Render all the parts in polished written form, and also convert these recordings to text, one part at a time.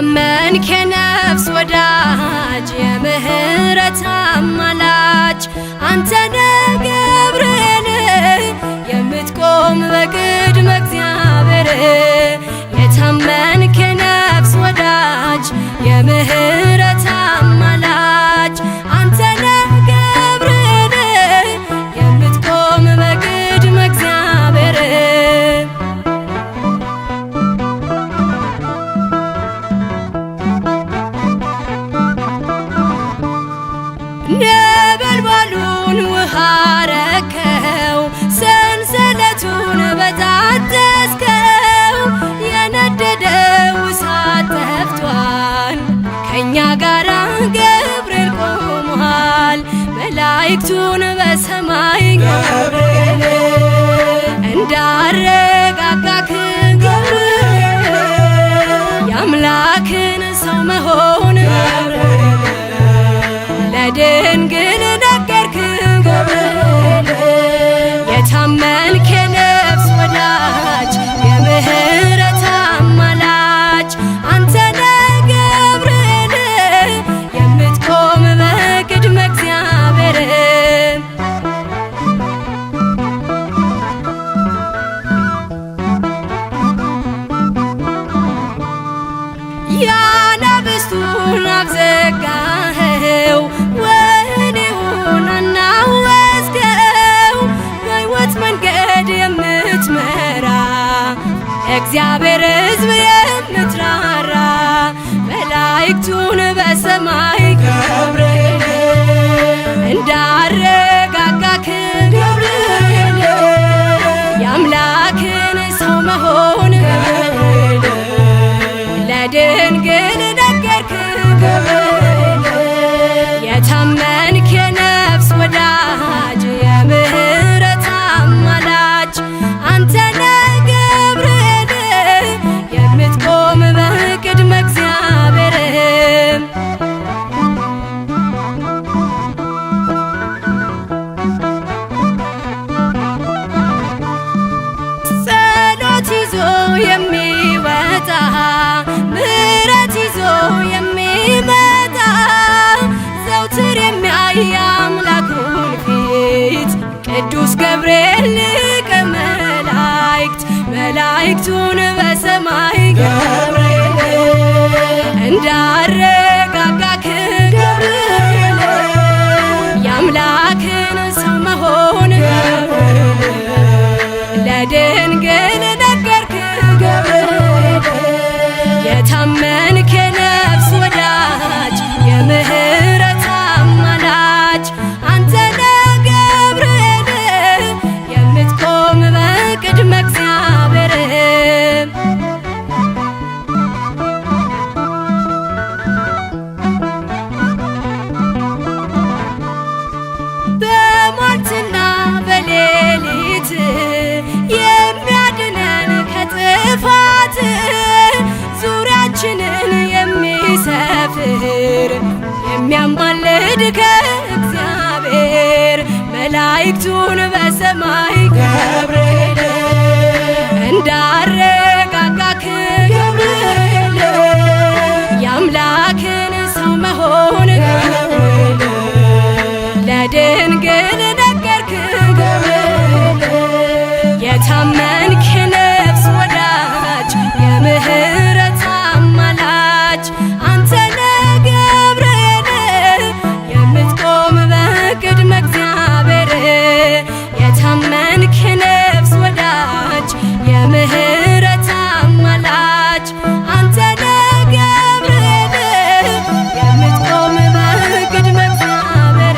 የታመንክ የነፍስ ወዳጅ የምህረት አማላጅ አንተነ ገብርኤል የምትቆም በቅድመ እግዚአብሔር የታመንክ የነፍስ ወዳጅ የምህረት አማላጅ አንተነ ገብርኤል የምትቆም በቅድመ እግዚአብሔር ነበልባሉን ውሃ ረከው ሰንሰለቱን በጣጠስከው የነደደው እሳት ጠፍቷል ከእኛ ጋራ ገብርኤል ቆሟል መላእክቱን በሰማይ ገብርኤል እንዳረጋጋክ ገብርኤል የአምላክን ሰው መሆን ለድንግል ነገርክ ገብርኤል የታመንክ የነፍስ ወዳጅ የምህረት አማላጅ አንተነ ገብርኤል የምትቆም በቅድመ እግዚአብሔር ያናብስቱን አፍ ዘጋኸው ወህኒውን አናወጽከው በሕይወት መንገድ የምትመራ እግዚአብሔር ሕዝብ የምትራራ መላእክቱን በሰማይ ገብርኤል እንዳረጋጋክ ገብርኤል የአምላክን ሰው መሆን ለድንግል ነገርክ ገብርኤል የታመንክ የነፍስ ወዳጅ የምህረት አማላጅ አንተነ ገብርኤል የምትቆም በቅድመ እግዚአብሔር ጸሎት ይዞ የሚወጣ ምሕረት ይዞ የሚመጣ ዘውትር የሚያይ አምላኩን ፊት ቅዱስ ገብርኤል ሊቀ መላእክት መላእክቱን በሰማይ ገብርኤል እንዳረጋጋክ ገብርኤል የአምላክን ሰው መሆን ለድንግል ነገርክ ገብርኤል የታመንክ የነፍስ ወዳጅ የምህረት አማላጅ አንተነ ገብርኤል የምትቆም በቅድመ እግዚአብሔር በሟርትና በሌሊት የሚያድነን ከጥፋት ዙሪያችንን የሚሰፍር የሚያማልድ ከእግዚአብሔር መላእክቱን በሰማይ ገብርኤል እንዳረጋጋክ ገብርኤል የአምላክን ሰው መሆን ለድንግል ነገርክ ገብርኤል የታመንክ የነፍስ ወዳጅ የምህረት አማላጅ አንተነ ገብርኤል የምትቆም በቅድመ እግዚአብሔር የታመንክ የነፍስ ወዳጅ የምህረት አማላጅ አንተነ ገብርኤል የምትቆም በቅድመ እግዚአብሔር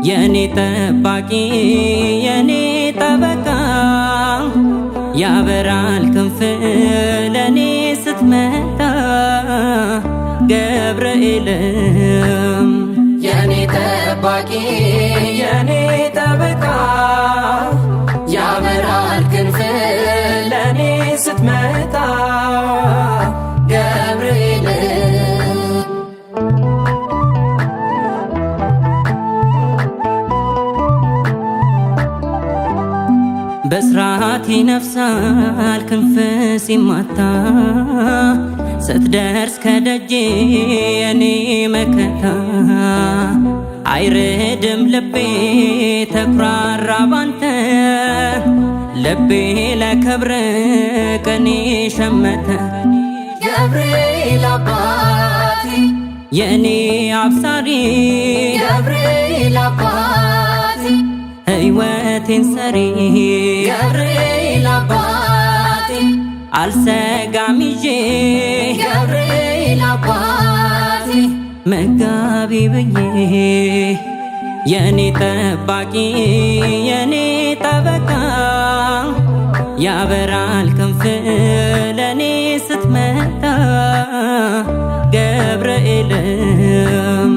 የኔ ጠባቂ የኔ ጠበቃ ስትመጣ ገብርኤልም የኔ ጠባቂ የኔ ጠበቃ ያበራል ክንፍ ለኔ ስትመጣ ገብርኤል በስራት ይነፍሳል ክንፍ ሲማታ ስትደርስ ከደጄ የኔ መከታ አይርድም ልቤ ተኩራራ ባንተ ልቤ ለክብር ቀኔ ሸመተ ገብርኤል አባቴ የኔ አብሳሪ ገብርኤል አባቴ ሕይወቴን ሰሪ ገብርኤል አባቴ አልሰጋም ይዤ ገብርኤል አባቴ መጋቢ ብዬ የኔ ጠባቂ የኔ ጠበቃ ያበራል ክንፍ ለኔ ስትመጣ ገብርኤልም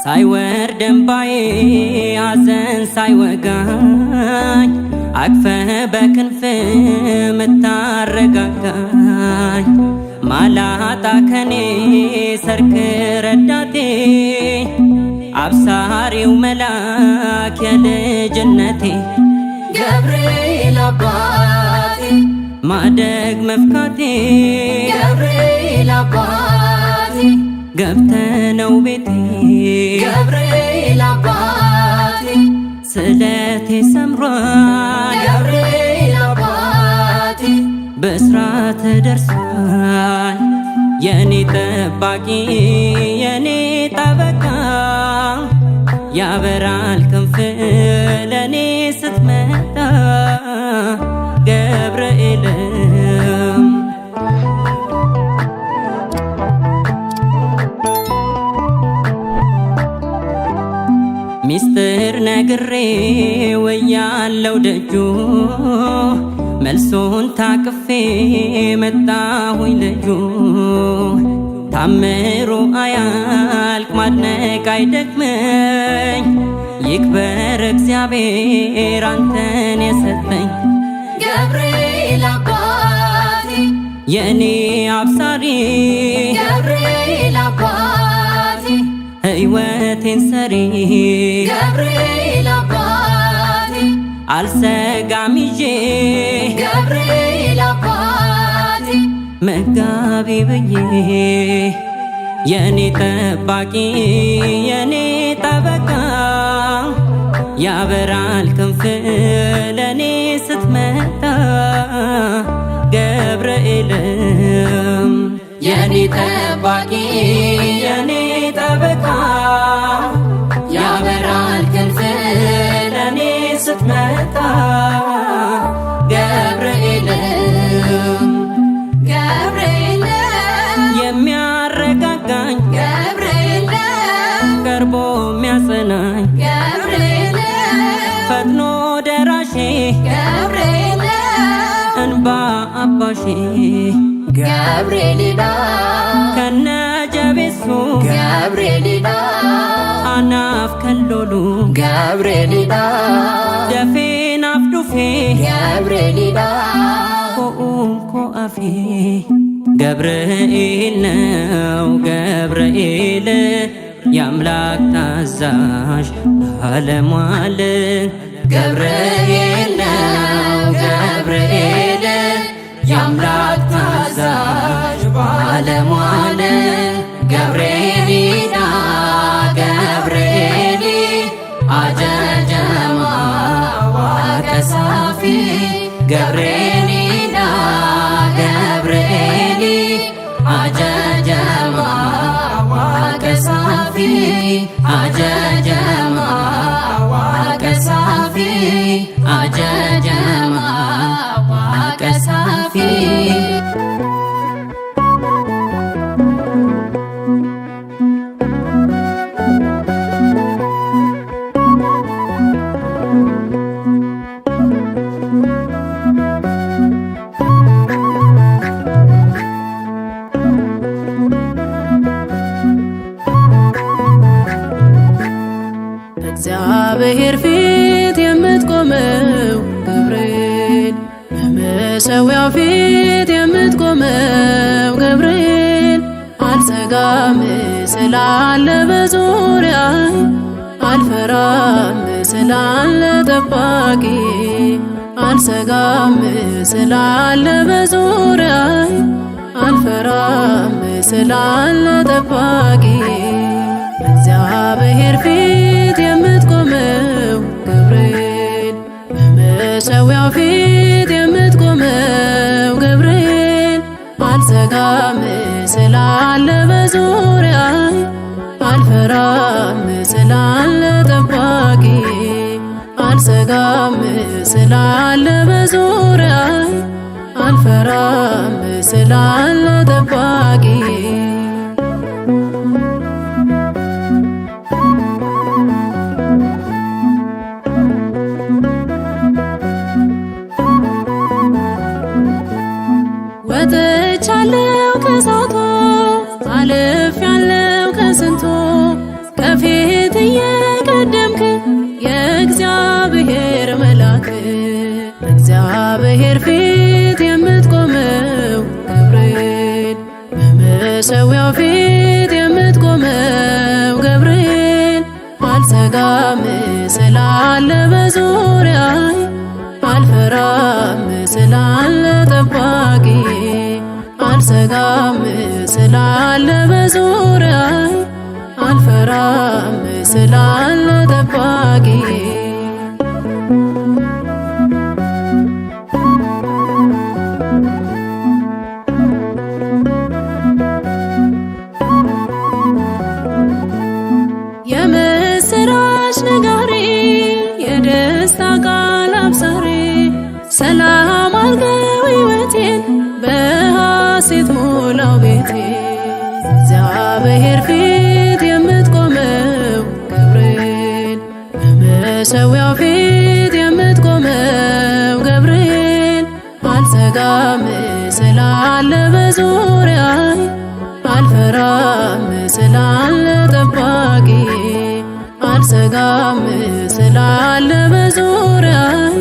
ሳይወርድ እምባዬ ሐዘን ሳይወጋኝ አቅፈ በክንፍ ምታረጋጋኝ ማላጣ ከኔ ሰርክ ረዳቴ አብሳሪው መላክ የልጅነቴ ገብርኤል አባቴ ማደግ መፍካቴ ገብርኤል አባቴ ገብተ ነው ቤቴ ገብርኤል አባቴ ስለቴ ሰምሯል ገብርኤል አባቴ በስራት ደርሷል የኔ ጠባቂ የኔ ጠበቃ ያበራል ክንፍ ለኔ ስትመጣ ገብርኤልም ሚስጥር ነግሬ ወያለው ደጁ መልሶን ታቅፌ መጣሁኝ ልጁ ታምሩ አያልቅ ማድነቅ አይደክመኝ ይክበር እግዚአብሔር አንተን የሰጠኝ ገብርኤል አባቴ የኔ አብሳሪ ገብርኤል አባቴ ሕይወቴን ሰሪ ገብርኤል አባቴ አልሰጋም ይዤ ገብርኤል አባቴ መጋቢ ብዬ የኔ ጠባቂ የኔ ጠበቃ ያበራል ክንፍ ለኔ ስትመጣ ገብርኤልም የኔ ጠባቂ የኔ ጠበቃ ያበራል ክንፍ ለኔ ስትመጣ ገብርኤልም ገብርኤልም የሚያረጋጋኝ ገብርኤልም ቀርቦ የሚያጸናኝ ገብርኤልም ፈጥኖ ደራሼ ገብርኤልም እንባ አባሼ ገብርኤል ከነጀቤሱ ገብርኤል አናፍ ከሎሉ ገብርኤል ደፌን አፍዱፌ ገብርኤል ኮኡንኮ አፌ ገብርኤል ነው ገብርኤል የአምላክ ታዛዥ ባለሟል ገብርኤል ነው ገብርኤል የአምላክ ታዛዥ ባለሟል ገብርኤል ገብርኤል አጀጀማ ዋቀሳፊ ገብርኤል ገብርኤል አጀጀማ ዋቀሳፊ አጀጀማ ዋቀሳፊ አጀጀማ ዋቀሳፊ በእግዚአብሔር ፊት የምትቆመው ገብርኤል በመሠዊያው ፊት የምትቆመው ገብርኤል አልሰጋም ስላለ በዙሪያዬ አልፈራም ስላለ ጠባቂ አልሰጋም ስላለ በዙሪያዬ አልፈራም ስላለ ጠባቂ በእግዚአብሔር ፊት የምትቆመው ገብርኤል በመሠዊያው ፊት የምትቆመው ገብርኤል አልሰጋም ስላለ በዙሪያዬ አልፈራም ስላለ ጠባቂ አልሰጋም ስላለ በዙሪያዬ አልፈራም ስላለ ጠባቂ ወጥቻለሁ ከእሳቱ አልፌያለሁ ከስንቱ ከፊት እየቀደምክ የእግዚአብሔር መልአክ በእግዚአብሔር ፊት የምትቆመው ገብርኤል በመሠዊያው ፊት የምትቆመው ገብርኤል አልሰጋም ስላለ በዙሪያዬ አልፈራም ስላለ ጠባቂ አልሰጋም ስላለ በዙሪያዬ አልፈራም ስላለ ጠባቂ የምስራች ነጋሪ የደስታ ቃል አብሳሪ ሰላም አርገው ሕይወቴን በሐሴት ሞላው ቤቴ እግዚአብሔር ፊት የምትቆመው ገብርኤል በመሠዊያው ፊት የምትቆመው ገብርኤል አልሰጋም ስላለ በዙሪያዬ አልፈራም ስላለ ጠባቂ አልሰጋም ስላለ በዙሪያዬ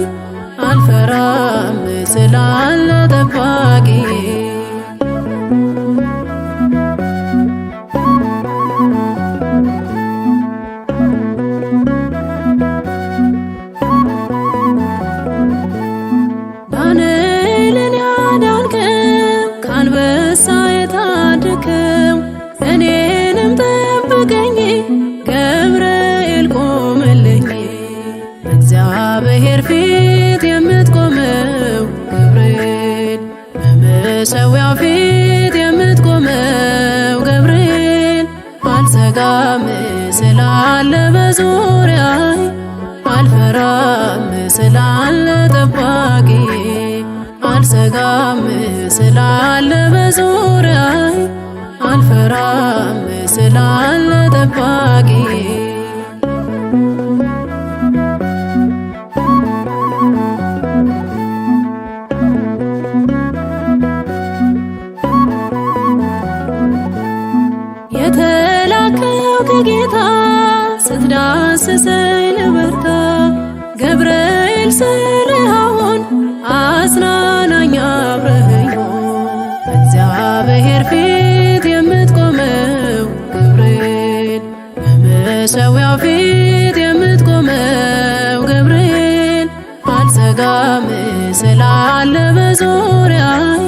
አልፈራም ስላለ ጠባቂ ዳንኤልን ያዳንከው ከአንበሳ የታደገው እኔንም ጠብቀኝ ገብርኤል ቆመልኝ በእግዚአብሔር ፊት የምትቆመው ገብርኤል በመሠዊያው ፊት የምትቆመው ገብርኤል አልሰጋም ስላለ በዙሪያዬ አልፈራም ስላለ ጠባቂ አልሰጋም ስላለ በዙሪያዬ አልፈራም ስላለ ጠባቂ የተላከው ከጌታ ስትዳስሰኝ ልበርታ ገብርኤል ስልህ አሁን አጽናናኝ አብረኸኝ በእግዚአብሔር ፊት የምትቆመው ገብርኤል በመሠዊያው ፊት የምትቆመው ገብርኤል አልሰጋም ስላለ በዙሪያዬ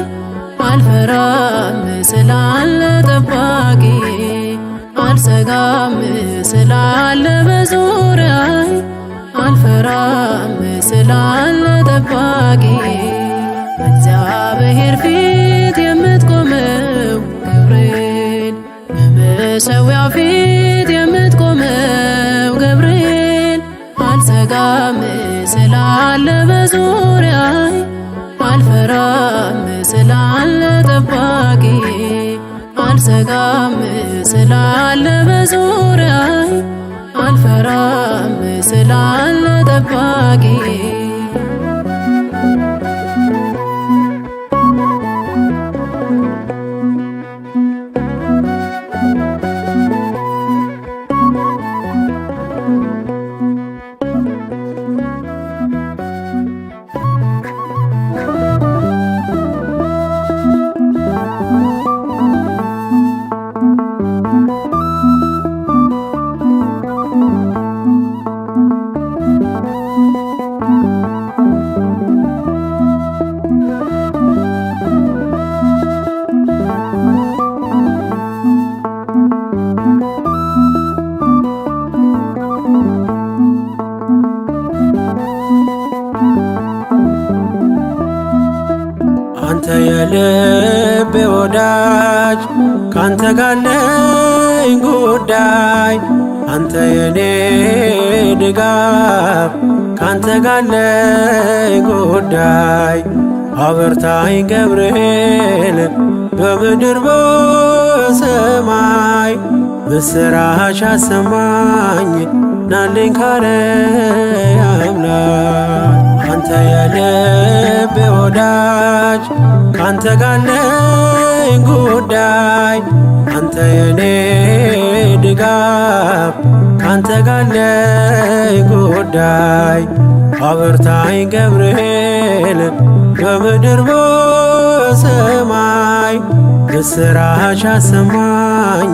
አልፈራም ስላለ ጠባቂ አልሰጋም ስላለ በዙሪያዬ አልፈራም ስላለ ጠባቂ በእግዚአብሔር ፊት የምትቆመው ገብርኤል በመሠዊያው ፊት የምትቆመው ገብርኤል አልሰጋም ስላለ በዙሪያዬ አልፈራም ስላለ ጠባቂ አልሰጋም ስላለ በዙሪያዬ አልፈራም ስላለ ጠባቂ የልቤ ወዳጅ ካንተ ጋር አለኝ ጉዳይ አንተ የኔ ድጋፍ ካንተ ጋር አለኝ ጉዳይ አበርታኝ ገብርኤል በምድር በሰማይ ምስራች አሰማኝ ናልኝ ካርያም ላይ አንተ የልቤ ወዳጅ ካንተ ጋር አለኝ ጉዳይ አንተ የኔ ድጋፍ ካንተ ጋር አለኝ ጉዳይ አበርታኝ ገብርኤል በምድር በሰማይ ምስራች አሰማኝ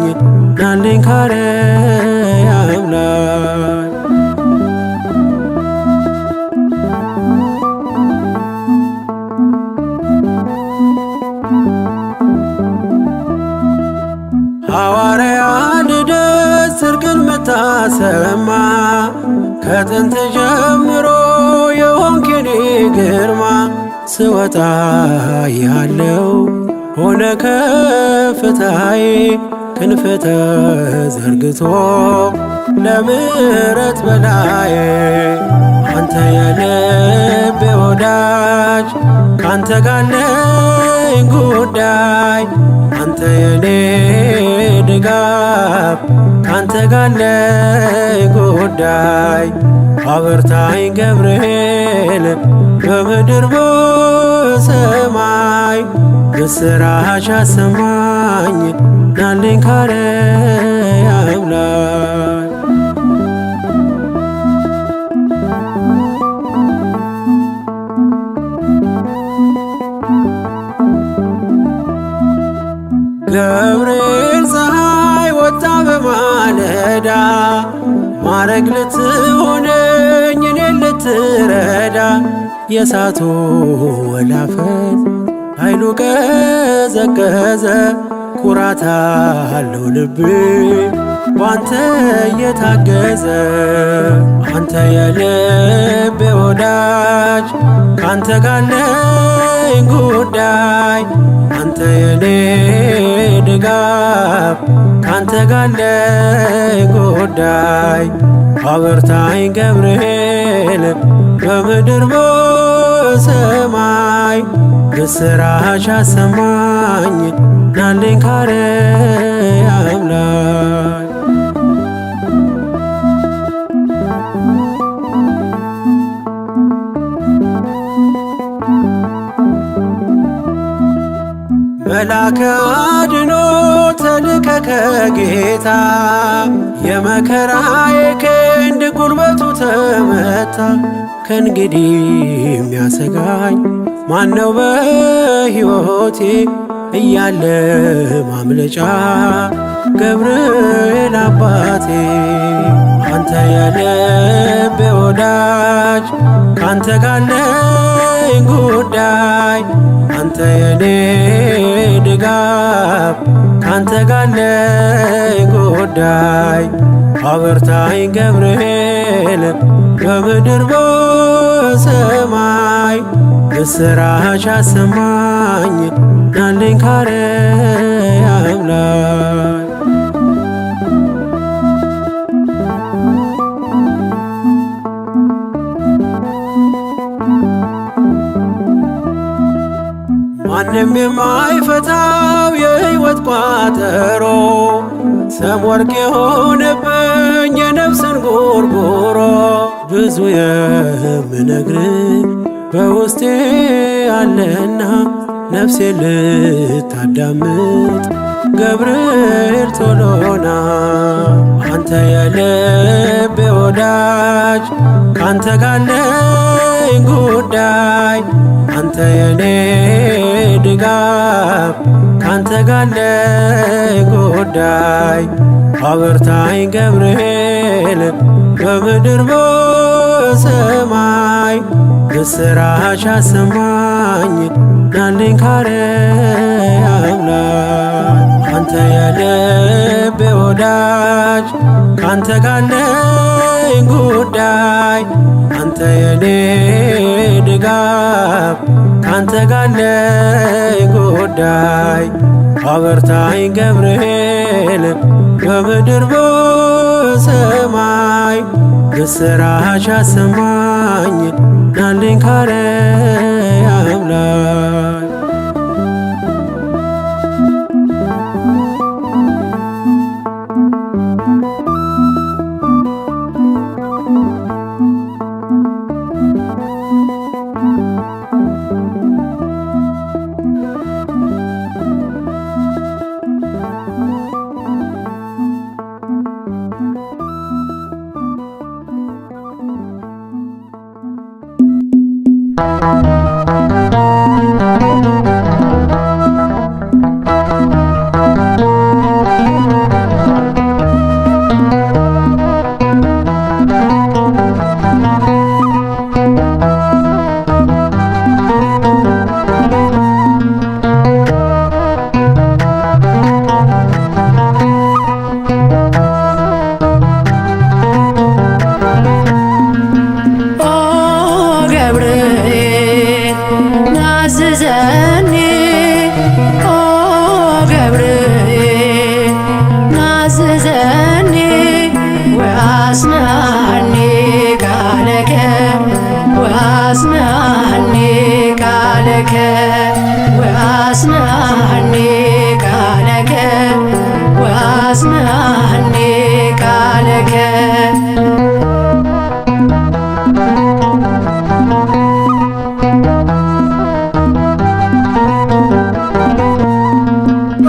ናልኝ ካርያም ላይ ሐዋርያ ልደት ጽድቅን ምታሰማ ከጥንት ጀምሮ የሆንክ የኔ ግርማ ስወጣ ያለው ሆነ ከፍታዬ ክንፍ ተዘርግቶ ለምሕረት በላዬ አንተ የልቤ ወዳጅ ካንተ ጋር አለኝ ጉዳይ አንተ የኔ ድጋፍ ካንተ ጋር አለኝ ጉዳይ አበርታኝ ገብርኤል በምድር በሰማይ ምስራች አሰማኝ ናልኝ ካርያም ላይ ገብርኤል ፀሐይ ወጣ በማለዳ ማረግ ልትሆነኝ እኔን ልትረዳ የእሳቱ ወላፈን ኃይሉ ቀዘቀዘ ኩራት አለው ልቤ ባንተ የታገዘ አንተ የልቤ ወዳጅ ካንተ ጋር አለኝ ጉዳይ አንተ የኔ ድጋፍ ካንተ ጋር አለኝ ጉዳይ አበርታኝ ገብርኤል በምድር በሰማይ ምስራች አሰማኝ ናልኝ ካርያም ላይ መላከ አድኖ ተልከ ከጌታ የመከራዬ ክንድ ጉልበቱ ተመታ ከእንግዲህ የሚያሰጋኝ ማነው በሕይወቴ እያለ ማምለጫ ገብርኤል አባቴ አንተ የልቤ ወዳጅ ካንተ ጋር አለኝ ጉዳይ አንተ የኔ ድጋፍ ካንተ ጋር አለኝ ጉዳይ አበርታኝ ገብርኤል በምድር በሰማይ ምስራች አሰማኝ ናልኝ ካርያም ላይ ማንም የማይፈታው የሕይወት ቋጠሮ ሰም ወርቅ የሆነብኝ የነፍስን ጎርጎሮ ብዙ የምነግርህ በውስጤ አለና ነፍሴ ልታዳምጥ ገብርኤል ቶሎና አንተ የልቤ ወዳጅ ካንተ ጋር አለኝ ጉዳይ አንተ የኔ ድጋፍ ካንተ ጋር አለኝ ጉዳይ አበርታኝ ገብርኤል በምድር በሰማይ ምስራች አሰማኝ ናልኝ ካርያም ላይ አንተ የልቤ ወዳጅ ካንተ ጋር አለኝ ጉዳይ አንተ የኔ ድጋፍ ካንተ ዘጋለይ ጉዳይ አበርታኝ ገብርኤል በምድር በሰማይ የሥራሽ አሰማኝ ናልኝ ካርያም ላይ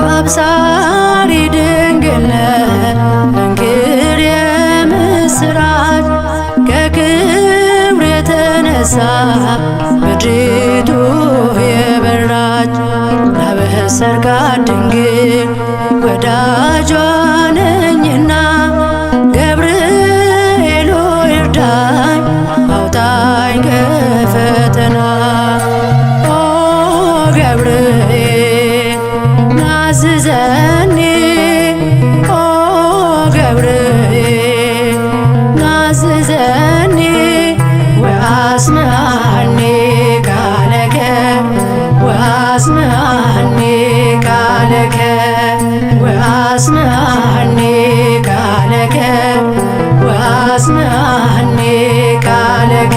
አብሳሪ ድንግል መንገድ የምስራች ከክብር የተነሳ ምድሪቱ የበራች ላበሰርካት ድንግል ወዳጇ ነኝና ገብርኤል ሆይ እርዳኝ አውጣኝ ከፈተና ገብርኤል ናዝዘኒ ገብርኤል ናዝዘኒ ወአስምዐኒ ቃለከ ወአስምዐኒ ቃለከ ወአስምዐኒ ቃለከ ወአስምዐኒ ቃለከ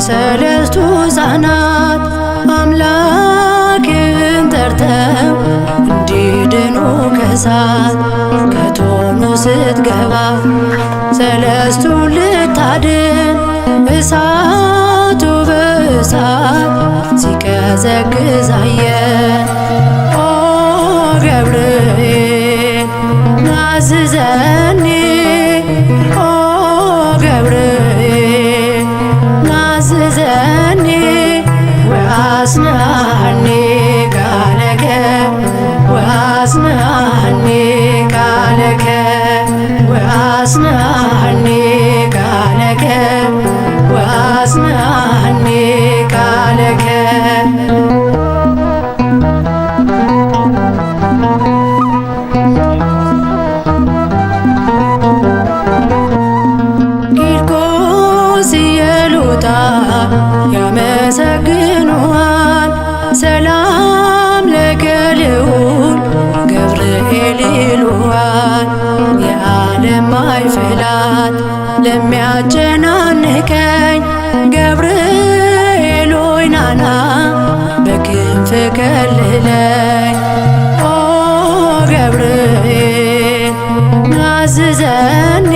ሰለስቱ ሕፃናት አምላክን ጠርተው እንዲድኑ ከእሳት ከቶኑ ስትገባ ሰለስቱ ልታድን እሳቱ በእሳት ሲቀዘቅዝ አየን። ኦ ገብርኤል ናዝዘኒ ገብርኤል ናዝዘኒ ወአስምዐኒ ቃለከ ወአስምዐኒ ቃለከ ወአስምዐኒ ቃለከ ወአስምዐኒ ቃለከ ያመሰግኑሃል ሰላም ለከ ልዑል ገብርኤል ይሉሃል። የዓለም ማዕበላት ለሚያጨናንቀኝ ገብርኤል ሆይ ናና በክንፍ ከልለኝ። ኦ ገብርኤል ናዝዘኒ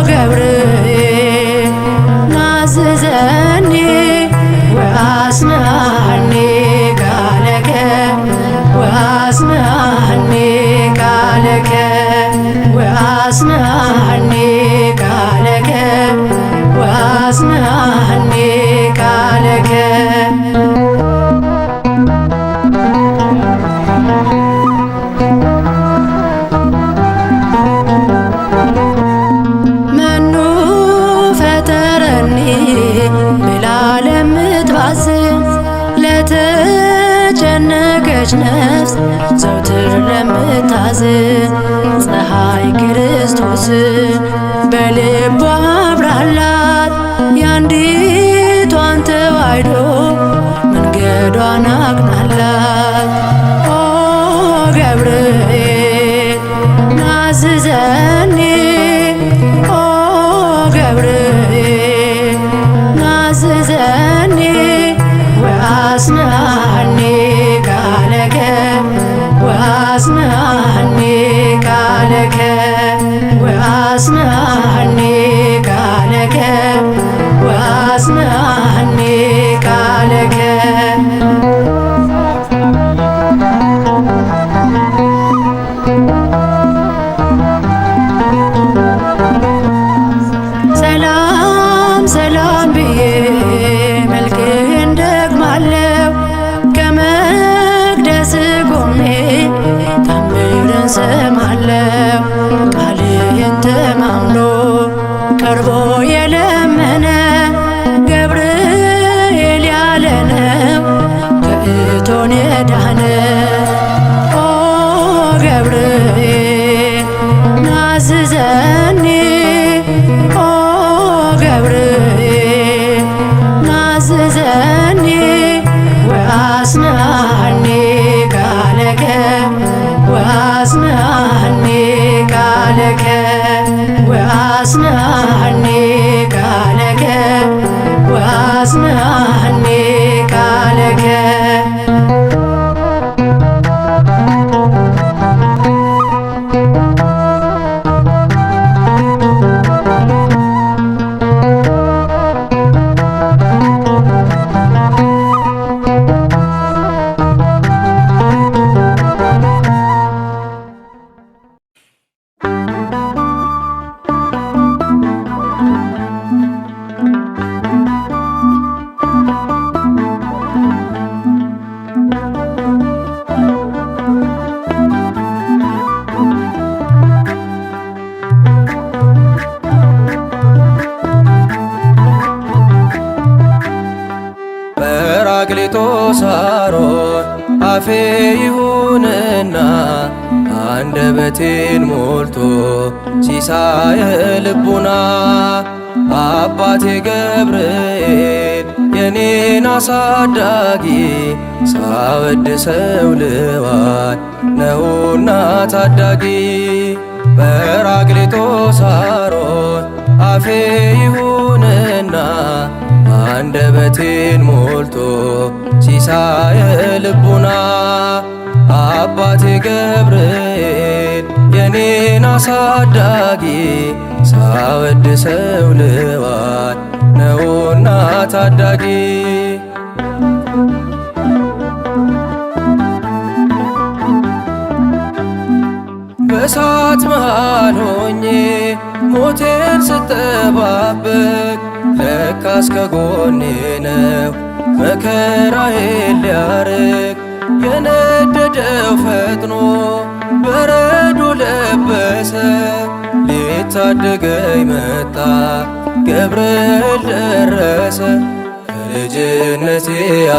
ገብርኤል ናዝዘኒ ወአስምዐኒ ቃለከ ወአስምዐኒ ቃለከ ወአስምዐኒ ቃለከ ወአስምዐኒ ቃለከ መኑ ፈጠረኒ ብላ ለምትባዝን ለተጨነቀች ነፍስ ዘውትር ለምታዝን ፀሐይ ክርስቶስ በልቧ አብራላት የአንዲቷን ተዋሕዶ መንገዷን አቅናላት። ኦ ገብርኤል ናዝዘኒ ኦ ገብርኤል ናዝዘኒ ወአጽናኒ ቃለከ ወአጽናኒ ቃለከ ወአጽናኒ ቃለከ ወአጽናኒ ቃለከ ሰላም ሰላም ብዬ መልክህን ደግማለሁ ከመቅደስ ቆሜ ታምርን ሰማለሁ። ቃልህን ተማምኖ ቀርቦ የለመነ ገብርኤል ያለነው ከእቶን የዳነ ኦ ገብርኤል ናዝዘኒ ኦ ገብርኤል ናዝዘኒ ወአጽናኒ ቃለከ ወአጽናኒ ቃለከ ወአጽናኒ ቃለከ ወአጽናኒ ቃለከ ጰራቅሊጦስ አሮን አፌ ይሁንና አንደበቴን ሞልቶ ሲሳየ ልቡና አባቴ ገብርኤል የኔን አሳዳጊ ሳወድሰው ልዋል ነውና ታዳጊ። ጰራቅሊጦስ አሮን አፌ ይሁንና አንደበቴን ሞልቶ ሲሳየ ልቡና አባቴ ገብርኤል የኔን አሳዳጊ ሳወድሰው ልዋል ነውና ታዳጊ። በእሳት መሃል ሆኜ ሞቴን ስጠባበቅ ለካስ ከጎኔ ነው መከራዬን ሊያርቅ የነደደው ፈጥኖ በረዶ ለበሰ ሊታደገኝ መጣ ገብርኤል ደረሰ። ከልጅነቴ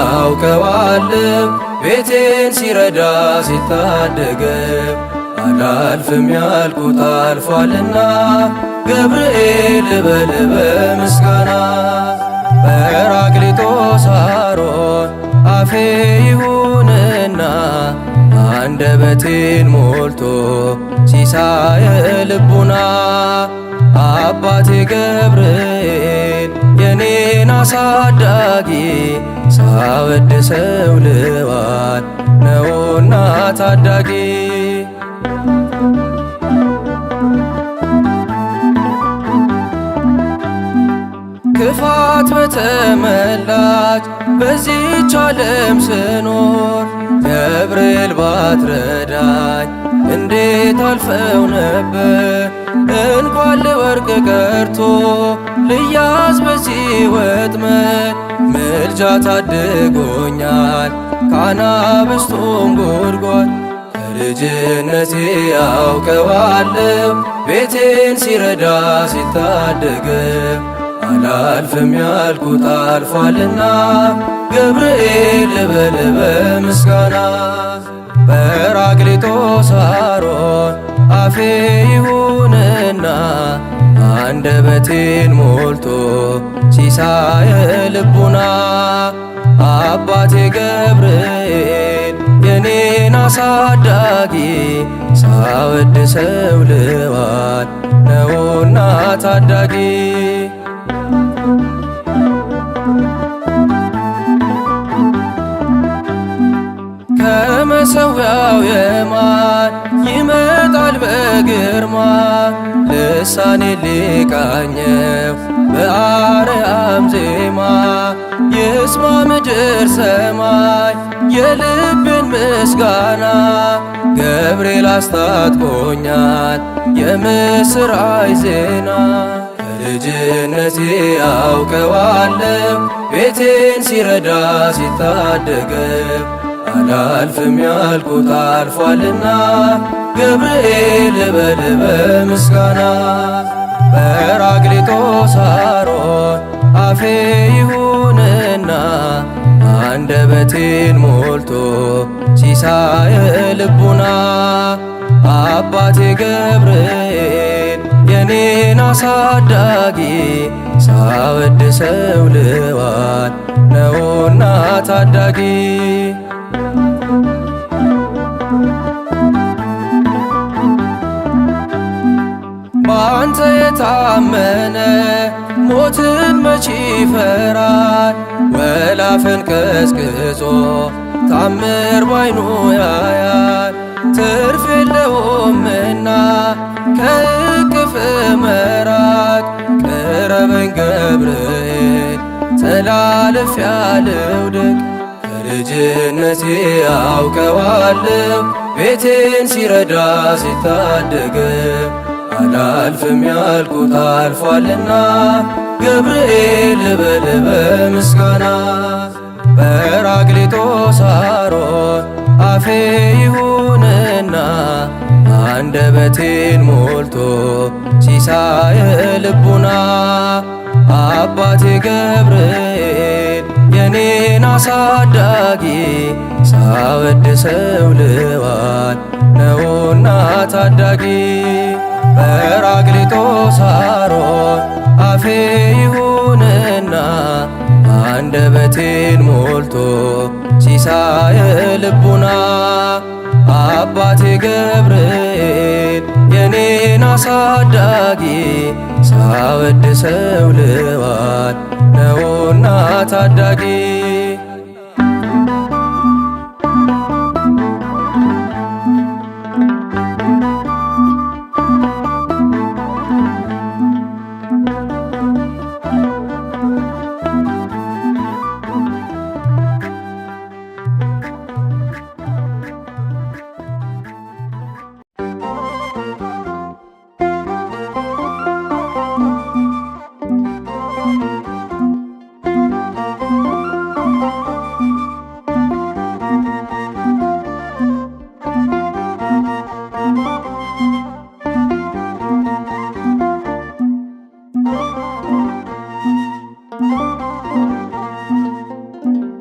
አውቀዋለሁ ቤቴን ሲረዳ ሲታደገው አላልፍም ያልኩት አልፏልና ገብርኤል ልበል በምስጋና። ጰራቅሊጦስ አሮን አፌ ይሁንና አንደበቴን ሞልቶ ሲሳየ ልቡና አባቴ ገብርኤል የኔን አሳዳጊ ሳወድሰው ልዋል ነውና ታዳጊ። ክፋት በተመላች በዚች ዓለም ስኖር ገብርኤል ባትረዳኝ እንዴት አልፈው ነበር። እንኳን ልወርቅ ቀርቶ ልያዝ በዚህ ወጥመድ ምልጃ ታድጎኛል ከአናብስቱም ጉድጓድ። ከልጅነቴ አውቀዋለሁ ቤቴን ሲረዳ ሲታደገው አላልፍም ያልኩት አልፏልና ገብርኤል ልበል በምስጋና። ጰራቅሊጦስ አሮን አፌ ይሁንና አንደበቴን ሞልቶ ሲሳየ ልቡና። አባቴ ገብርኤል የኔን አሳዳጊ ሳወድሰው ልዋል ነውና ታዳጊ። ከመሠዊያው የማን ይመጣል በግርማ ልሳኔ ሊቃኘው በአርያም ዜማ። ይስማ ምድር ሰማይ የልቤን ምስጋና ገብርኤል አስታጥቆኛል የምስራች ዜና። ከልጅነቴ አውቀዋለሁ ቤቴን ሲረዳ ሲታደገው አላልፍም ያልኩት አልፏልና ገብርኤል ልበል በምስጋና። ጰራቅሊጦስ አሮን አፌ ይሁንና አንደበቴን ሞልቶ ሲሳየ ልቡና። አባቴ ገብርኤል የኔን አሳዳጊ ሳወድሰው ልዋል ነውና ታዳጊ። በአንተ የታመነ ሞትን መቼ ይፈራል? ወላፈን ቀዝቅዞ ታምር ባይኑ ያያል። ትርፍ የለውምና ከእቅፍ መራቅ ቅረበኝ ገብርኤል ተላልፌ ልውደቅ። ከልጅነቴ አውቀዋለሁ ቤቴን ሲረዳ ሲታደገው አላልፍም ያልኩት አልፏልና ገብርኤል ልበል በምስጋና። ጰራቅሊጦስ አሮን አፌ ይሁንና አንደበቴን ሞልቶ ሲሳየ ልቡና። አባቴ ገብርኤል የኔን አሳዳጊ ሳወድሰው ልዋል ነውና ታዳጊ። ጰራቅሊጦስ አሮን አፌ ይሁንና አንደበቴን ሞልቶ ሲሳየ ልቡና። አባቴ ገብርኤል የኔን አሳዳጊ ሳወድሰው ልዋል ነውና ታዳጊ።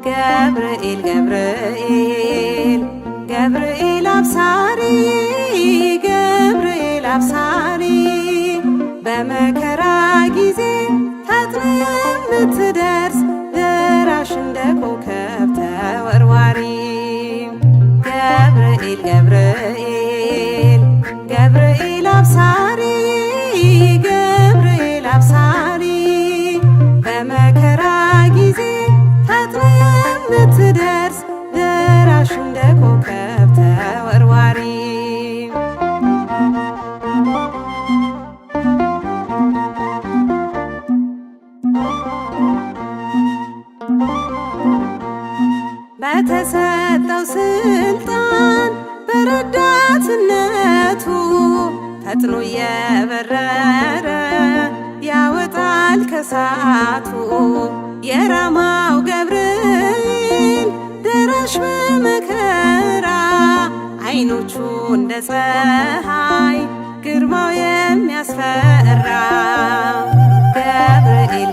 ገብርኤል ገብርኤል ገብርኤል አብሳሪ ገብርኤል አብሳሪ በመከራ ጊዜ ፈጥነ የምትደርስ ደራሽ እንደ ኮከብ ተወርዋሪ። ገብርኤል ገብርኤል ገብርኤል አብሳሪ ገብርኤል አብሳሪ በመከራ ጊዜ ፈጥነ የምትደርስ ደራሽ እንደ ኮከብ ተወርዋሪ። በተሰጠው ስልጣን በረዳትነቱ ፈጥኖ የበረረ ያወጣል ከሳቱ። የራማው ገብርኤል ደራሽ በመከራ አይኖቹ እንደ ፀሐይ ግርማው የሚያስፈራ ገብርኤል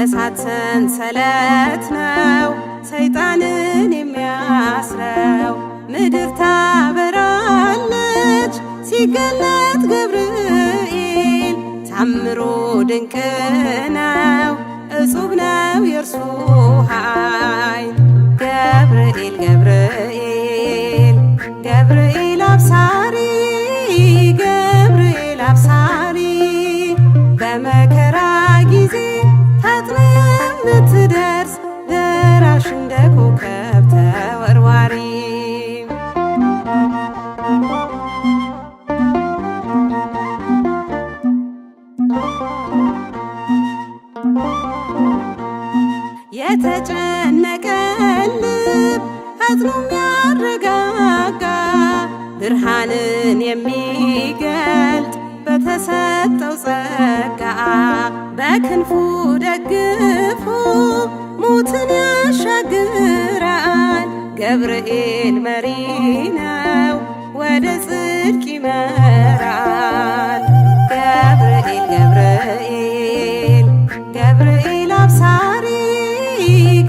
በእሳት ሰንሰለት ነው ሰይጣንን የሚያስረው። ምድር ታበራለች ሲገለጥ ገብርኤል። ታምሮ ድንቅ ነው እጹብ ነው የእርሱ ኃይል። ገብርኤል ገብርኤል ገብርኤል አብሳሪ ገብርኤል አብሳሪ በመከራ ጊዜ ፈጥነ የምትደርስ ደራሽ እንደ ኮከብ ተወርዋሪ። የተጨነቀን ልብ ፈጥኖ የሚያረጋጋ ብርሃንን የሚገልጥ በተሰጠው ጸጋ በክንፉ ደግፎ ሞትን ያሻግራል። ገብርኤል መሪ ነው ወደ ጽድቅ ይመራል። ገብርኤል ገብርኤል ገብርኤል አብሳሪ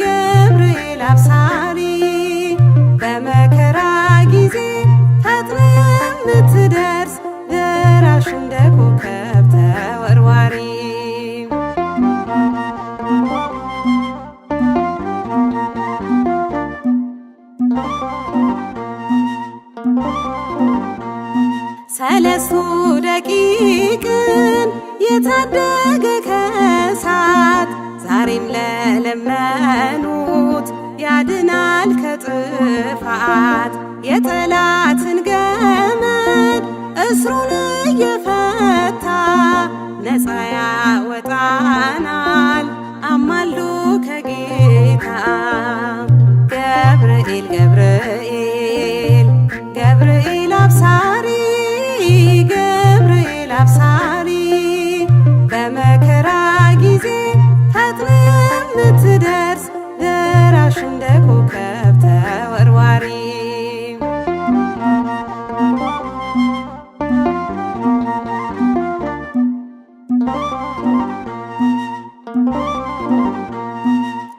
ገብርኤል አብሳሪ በመከራ ጊዜ ፈጥነ የምትደርስ ደራሽ እንደ ኮከብ ተወርዋሪ። ሰለስቱ ደቂቅን የታደገ ከእሳት ዛሬም ለለመኑት ያድናል ከጥፋት። የጠላትን ገመድ እስሩን እየፈታ ነፃ ያወጣናል አማልዶ ከጌታ። ገብርኤል ገብርኤል ገብርኤል አብሳሪ ገብርኤል አብሳሪ በመከራ ጊዜ ፈጥነ የምትደርስ ደራሽ እንደ ኮከብ ተወርዋሪ።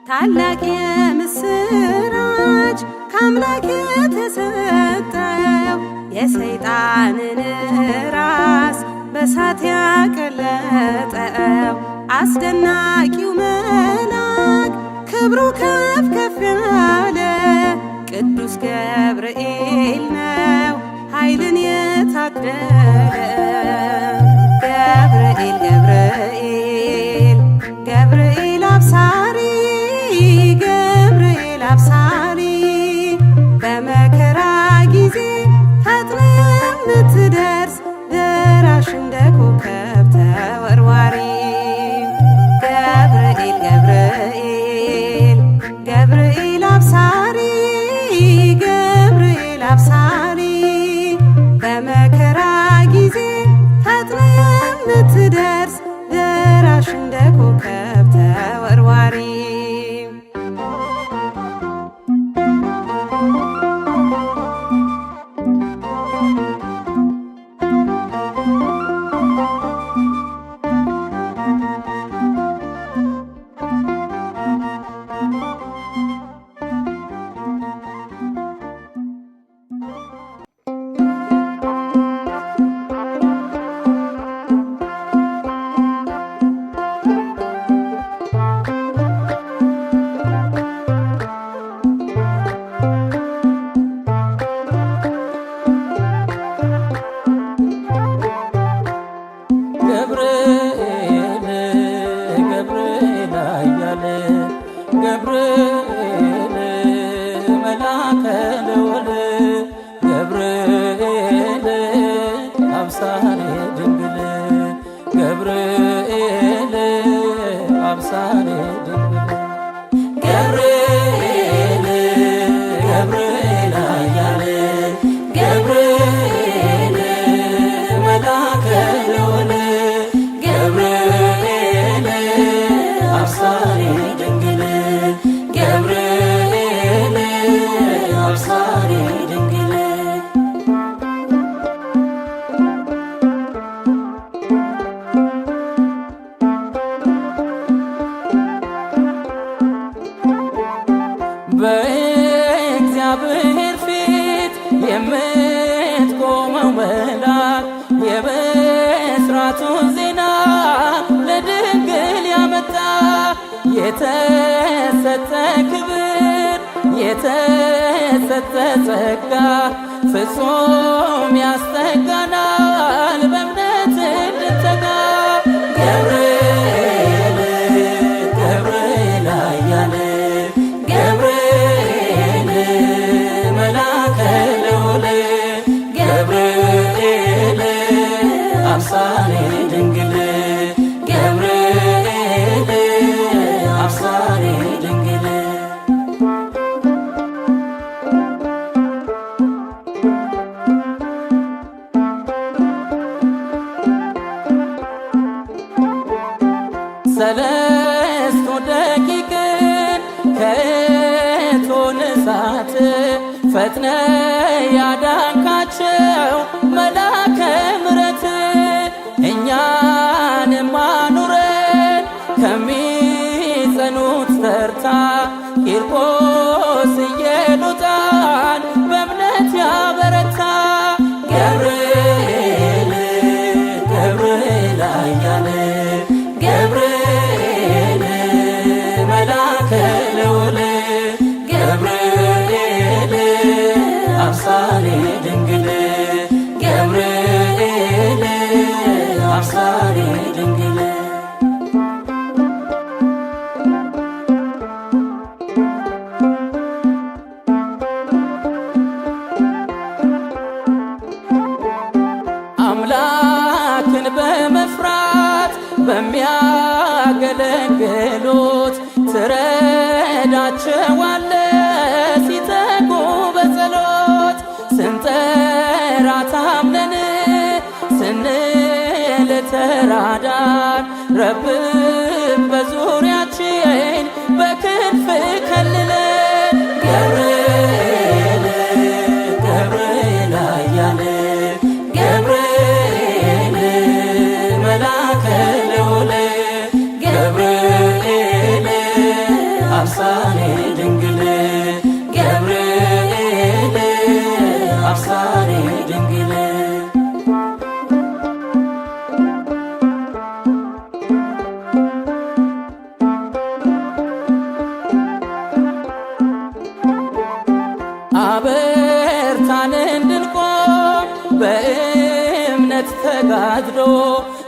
ታላቅ የምስራች ከአምላክ የተሰጠው የሰይጣንን ራስ በሳት ያቀለጠው አስደናቂው መልአክ ክብሩ ከፍ ከፍ ያለ ቅዱስ ገብርኤል ነው ኃይልን የታደለ። ገብርኤል ገብርኤል ገብርኤል አብሳሪ ገብርኤል አብሳሪ በመከራ ጊዜ ፈጥነ የምትደርስ ደራሽ እንደ ኮከብ ተወርዋሪ። ገብርኤል ገብርኤል ገብርኤል አብሳሪ ገብርኤል አብሳሪ በመከራ ጊዜ ፈጥነ የምትደርስ ደራሽ እንደ ኮከብ ተወርዋሪ። የተሰጠ ክብር የተሰጠ ጸጋ ፍጹም ያስጠጋናል በእምነት እንድንተጋ። ገብርኤል ገብርኤል ኃያል ገብርኤል መልአከ ልዑል ገብርኤል አብሳሬ ድንግል ገብርኤል አብሳሬ ድንግል ሰለስቱ ደቂቅን ከእቶነ እሳት ፈጥነ ያዳንካቸው መልአከ ምሕረት እኛንም አኑረን ከሚጸኑት ተርታ ቂርቆስ ኢየሉጣን በእምነት ያበረታ። ገብርኤል ገብርኤል ኃያል ገብርኤል መልአከ ልዑል ገብርኤል አብሳሬ ድንግል ገብርኤል አብሳሬ ድንግል አምላክን በመፍራት በሚያገለግሉት ትረዳቸዋለ ሲተጉ በጸሎት ስንጠራ ታምነን ስንል ተራዳን ረብብ በዙሪያችን በክንፍ ከልለን። ገብርኤል ገብርኤል ኃያል ገብርኤል መልአከ ልዑል ገብርኤል አብሳሬ ድንግል ገብርኤል አብሳሬ ድንግል አበርታን እንድንቆም በእምነት ተጋድሎ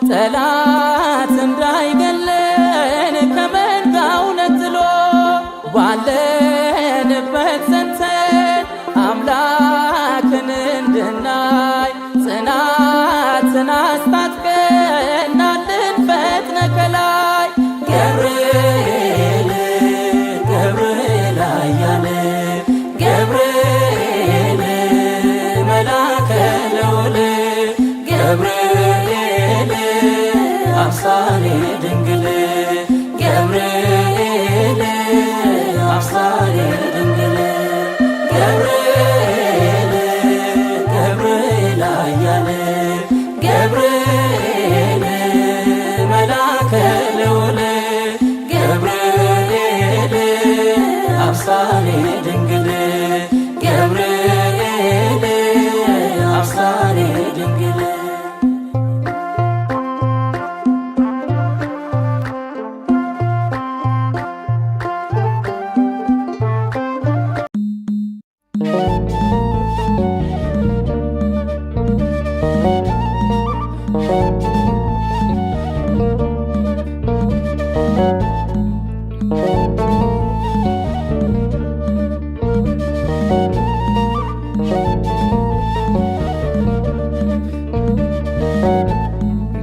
ጠላት እንዳይገለን ከመንጋው ነጥሎ ባለንበት ጸንተን አምላክን እንድናይ ጽናትን አስታጥቀን አልንፈጥነ ከላይ። ገብርኤል ገብርኤል ኃያል ገብርኤል መልአከ ልዑል ገብርኤል አብሳሬ ድንግል ገብርኤል አብሳሬ ድንግል ገብርኤል ገብርኤል ኃያል ገብርኤል መልአከ ልዑል ገብርኤል አብሳሬ ድንግል ገብርኤል አብሳሬ ድንግል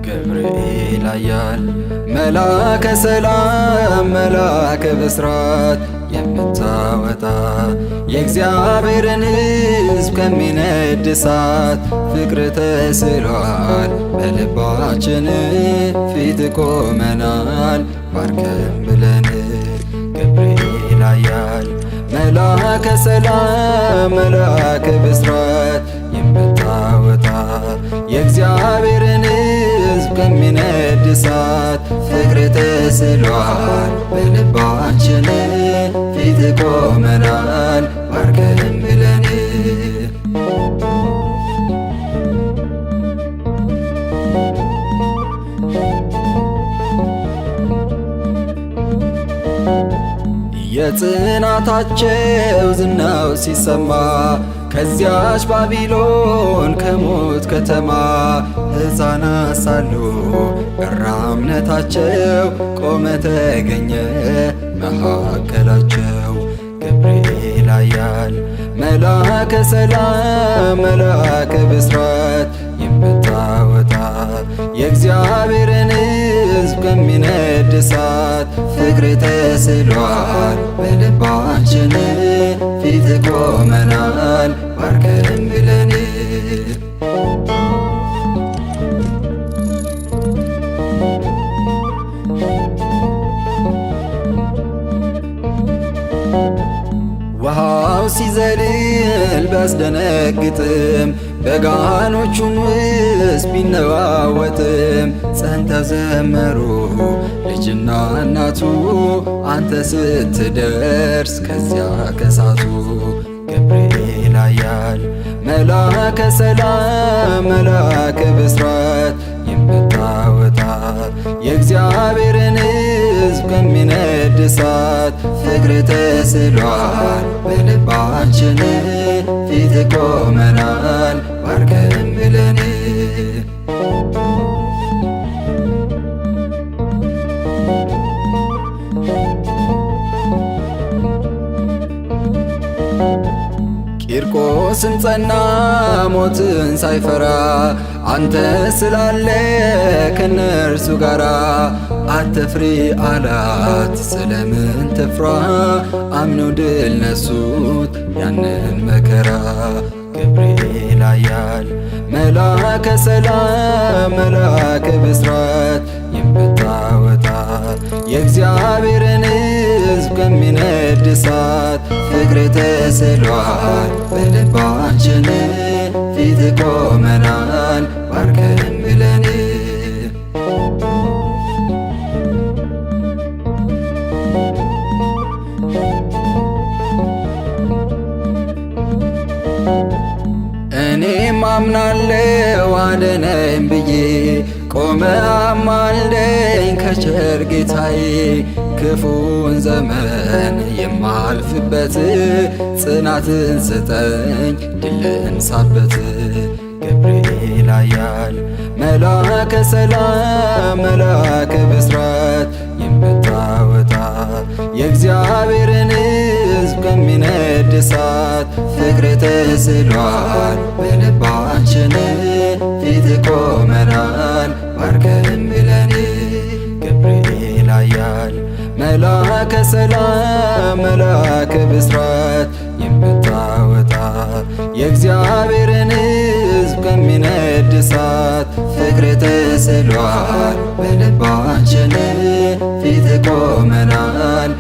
ገብርኤል ኃያል መልአከ ሰላም መልአከ ብስራት የምታወጣ የእግዚአብሔርን ሕዝብ ከሚነድ እሳት ፍቅር ተስሏል በልባችን ፊት ቆመናል ባርከን ብለን። ገብርኤል ኃያል መልአከ ሰላም መልአከ ብስራት የምታወጣ የእግዚአብሔርን ሕዝብ ከሚነድ እሳት ፍቅር ተስሏል በልባችን ፊት ቆመናል ባርከን ብለን። የጽናታቸው ዝናው ሲሰማ ከዚያች ባቢሎን ከሞት ከተማ ሕፃናት ሳሉ በራ እምነታቸው ቆመ ተገኘ መካከላቸው። ገብርኤል ኃያል መልአከ ሰላም መልአከ ብስራት የምታወጣ የእግዚአብሔርን ሕዝብ ከሚነድ እሳት ፍቅር ተስሏል በልባችን ፊት ቆመናል ባርከን ብለን። ውሃው ሲዘልል ቢያስደነግጥም በጋኖቹም ውስጥ ቢነዋወጥም ጸንተው ዘመሩ ልጅና እናቱ አንተ ስትደርስ ከዚያ ከሳቱ። ገብርኤል ኃያል መልአከ ሰላም መልአከ ብስራት የምታወጣ የእግዚአብሔርን ሕዝብ ከሚነድ እሳት ፍቅር ተስሏል በልባችን ፊት ቆመናል ባርከን ብለን። ቂርቆስም ጸና ሞትን ሳይፈራ አንተ ስላለ ከነርሱ ጋራ። አትፍሪ አላት ስለምን ትፍራ አምነው ድል ነሱት ያንን መከራ። ገብርኤል ኃያል መልአከ ሰላም መልአከ ብስራት የምታወጣ የእግዚአብሔርን ሕዝብ ከሚነድ እሳት ፍቅር ተስሏል በልባችን ፊት ቆመናል ባርከን ብለን። እኔም አምናለው አድነኝ ብዬ ቆመ አማልደኝ ከቸር ጌታዬ። ክፉን ዘመን የማልፍበት ጽናትን ስጠኝ ድል እንሳበት። ገብርኤል ኃያል መልአከ ሰላም መልአከ ብስራት የምታወጣ የእግዚአብሔርን ሕዝብ ከሚነድ እሳት ፍቅር ተስሏል በልባችን ፊት ቆመናል ባርከን ብለን። ገብርኤል ኃያል መልአከ ሰላም መልአከ ብስራት የምታወጣ የእግዚአብሔርን ሕዝብ ከሚነድ እሳት ፍቅር ተስሏል በልባችን ፊት ቆመናል